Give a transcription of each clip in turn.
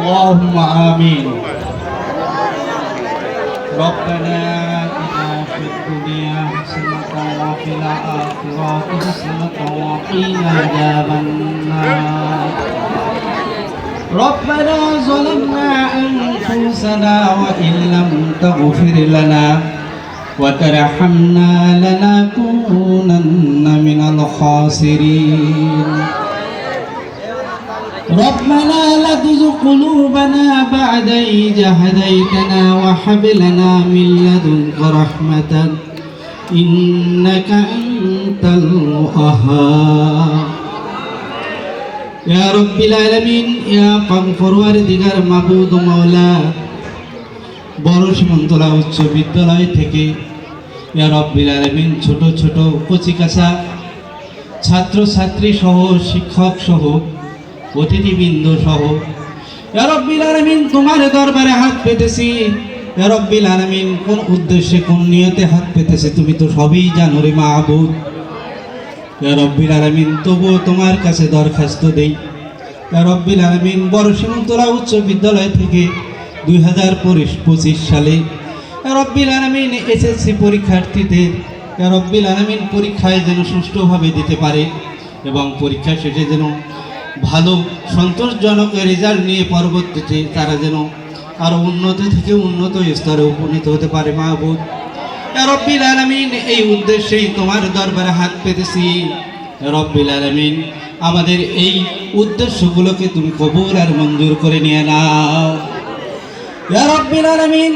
اللهم آمين. ربنا آتنا في الدنيا حسنة وفي الآخرة حسنة وقنا عذاب النار. ربنا ظلمنا أنفسنا وإن لم تغفر لنا وترحمنا لنكونن من الخاسرين. ربنا لا تزغ قلوبنا بعد إذ هديتنا وهب لنا من لدنك رحمة إنك أنت الوهاب. يا رب العالمين يا পরওয়ারদিগার মাবুদ মাওলা, বড় শিমন্তলা উচ্চ বিদ্যালয় থেকে ইয়া রব্বিল আলামিন ছোট ছোট কচিকাঁচা ছাত্র ছাত্রী সহ শিক্ষক সহ অতিথিবৃন্দ সহ ইয়া রব্বিল আলামিন তোমার দরবারে হাত পেতেছি। ইয়া রব্বিল আলামিন কোন উদ্দেশ্যে কোন নিয়তে হাত পেতেছে তুমি তো সবই জানো রে মাবুদ। ইয়া রব্বিল আলামিন তবুও তোমার কাছে দরখাস্ত দেই। ইয়া রব্বিল আলামিন বড় শিমন্তলা উচ্চ বিদ্যালয় থেকে 2025 সালে ইয়া রব্বিল আলামিন এসএসসি পরীক্ষার্থীদের ইয়া রব্বিল আলামিন পরীক্ষায় যেন সুষ্ঠুভাবে দিতে পারে এবং পরীক্ষা শেষে যেন ভালো সন্তোষজনক রেজাল্ট নিয়ে পরবর্তীতে তারা যেন আরো উন্নত থেকে উন্নত স্তরে উপনীত হতে পারে মাহবুব। ইয়া রব্বিল আলামিন এই উদ্দেশ্যেই তোমার দরবারে হাত পেতেছি। ইয়া রব্বিল আলামিন আমাদের এই উদ্দেশ্যগুলোকে তুমি কবুল আর মঞ্জুর করে নিয়ে নাও। ইয়া রব্বিল আলামিন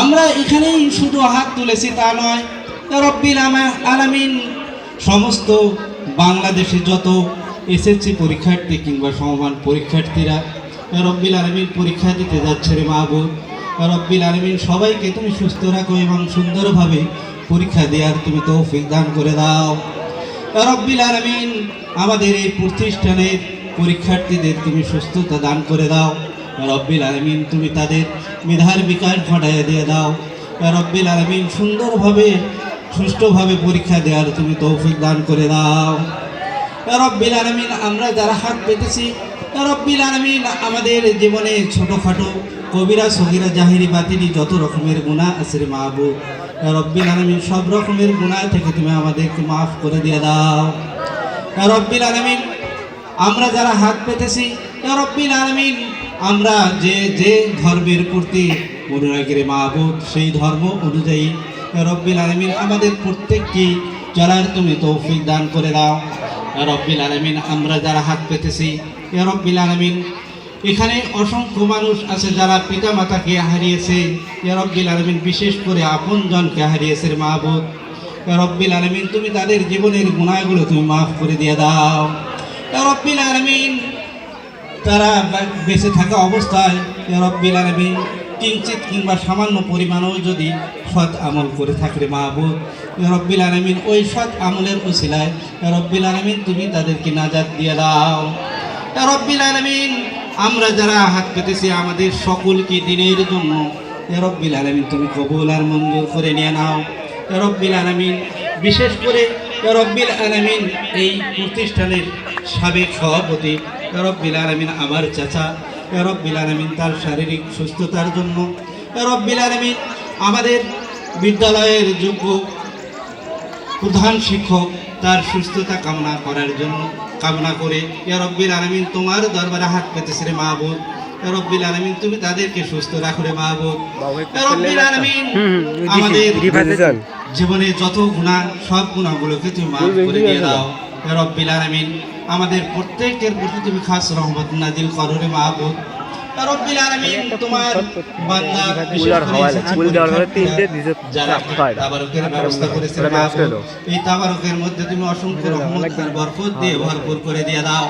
আমরা এখানেই শুধু হাত তুলেছি তা নয়। ইয়া রব্বিল আলামিন সমস্ত বাংলাদেশে যত এসএসসি পরীক্ষার্থী কিংবা সমমান পরীক্ষার্থীরা ইয়া রব্বিল আলামিন পরীক্ষা দিতে যাচ্ছে রে মাহবুব, ইয়া রব্বিল আলামিন সবাইকে তুমি সুস্থ রাখো এবং সুন্দরভাবে পরীক্ষা দেওয়ার তুমি তৌফিক দান করে দাও। ইয়া রব্বিল আলামিন আমাদের এই প্রতিষ্ঠানের পরীক্ষার্থীদের তুমি সুস্থতা দান করে দাও। ইয়া রব্বিল আলামিন তুমি তাদের মেধার বিকাশ ঘটাইয়া দিয়ে দাও। ইয়া রব্বিল আলামিন সুন্দরভাবে সুষ্ঠুভাবে পরীক্ষা দেওয়ার তুমি তৌফিক দান করে দাও। ইয়া রব্বিল আলামিন আমরা যারা হাত পেতেছি ইয়া রব্বিল আলামিন আমাদের জীবনে ছোটোখাটো কবিরা সগীরা জাহিরি বাতিনি যত রকমের গুনাহ আছে রে মাহবুব, ইয়া রব্বিল আলামিন সব রকমের গুনাহ থেকে তুমি আমাদেরকে মাফ করে দিয়ে দাও। ইয়া রব্বিল আলামিন আমরা যারা হাত পেতেছি ইয়া রব্বিল আলামিন আমরা যে যে ধর্মের প্রতি অনুরাগী রে মাহবুব সেই ধর্ম অনুযায়ী ইয়া রব্বিল আলামিন আমাদের প্রত্যেককে চলার তুমি তৌফিক দান করে দাও। ইয়া রব্বিল আলামিন আমরা যারা হাত পেতেছি ইয়া রব্বিল আলামিন এখানে অসংখ্য মানুষ আছে যারা পিতা মাতাকে হারিয়েছে, ইয়া রব্বিল আলামিন বিশেষ করে আপনজনকে হারিয়েছে রে মাহবুব। ইয়া রব্বিল আলামিন তুমি তাদের জীবনের গুনাহগুলো তুমি মাফ করে দিয়ে দাও। ইয়া রব্বিল আলামিন তারা বেঁচে থাকা অবস্থায় ইয়া রব্বিল আলামিন কিঞ্চিত কিংবা সামান্য পরিমাণও যদি সৎ আমল করে থাকে রে মাহবুব, ইয়া রব্বিল আলামিন ওই সৎ আমলের উসিলায় ইয়া রব্বিল আলামিন তুমি তাদেরকে নাজাত দিয়ে দাও। ইয়া রব্বিল আলামিন আমরা যারা হাত পেতেছি আমাদের সকলকে দিনের জন্য ইয়া রব্বিল আলামিন তুমি কবুল আর মঞ্জুর করে নিয়ে নাও। ইয়া রব্বিল আলামিন বিশেষ করে ইয়া রব্বিল আলামিন এই প্রতিষ্ঠানের সাবেক সভাপতি ইয়া রব্বিল আলামিন আমার চাচা ইয়া রব্বিল আলামিন তার শারীরিক সুস্থতার জন্য ইয়া রব্বিল আলামিন আমাদের বিদ্যালয়ের যোগ্য প্রধান শিক্ষক তার সুস্থতা কামনা করার জন্য কামনা করে ইয়া রব্বিল আলামিন তোমার দরবারে হাত পেতেছে রে মাহবুব। ইয়া রব্বিল আলামিন তুমি তাদেরকে সুস্থ রাখো রে মাহবুব। ইয়া রব্বিল আলামিন আমাদের জীবনে যত গুনাহ সব গুনাহগুলোকে তুমি মাফ করে দিয়ে দাও। ইয়া রব্বিল আলামিন আমাদের প্রত্যেকের প্রতি তুমি খাস রহমত নাজিল করো রে মাহবুব। ইয়া রব্বিল আলামিন তোমার বান্দা বিশেষ করে যারা তাবারকের ব্যবস্থা করেছে মাহবুব, এই তাবারকের মধ্যে তুমি অসংখ্য রহমত আর বরকত দিয়ে ভরপুর করে দিয়ে দাও।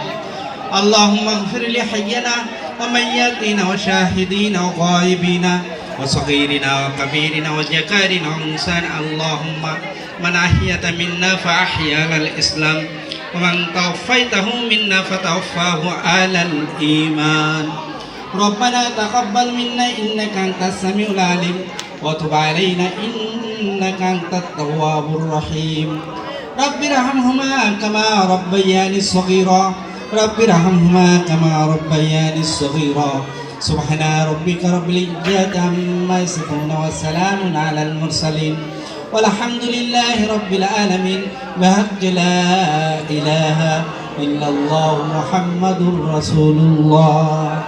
আল্লাহুম্মা গফির লি হাইয়িনা ওয়া মাইয়াতিনা ওয়া শাহিদিনা ওয়া গায়িবিনা ওয়া সগীরিনা ওয়া কাবীরিনা ওয়া যাকারিনা ওয়া উনসানা। আল্লাহুম্মা মান আহিয়াতা মিন্না ফাআহইয়া আলাল ইসলাম ওয়া মান তাওফাইতাহু মিন্না ফাতাওফাহু আলাল ঈমান। ربنا تقبل منا إنك أنت السميع العليم وتب علينا إنك أنت التواب الرحيم رب ارحمهما كما ربياني صغيرا رب ارحمهما كما ربياني صغيرا سبحان ربك رب العزة عما يصفون وسلام على المرسلين والحمد لله رب العالمين بحق لا إله إلا الله محمد رسول الله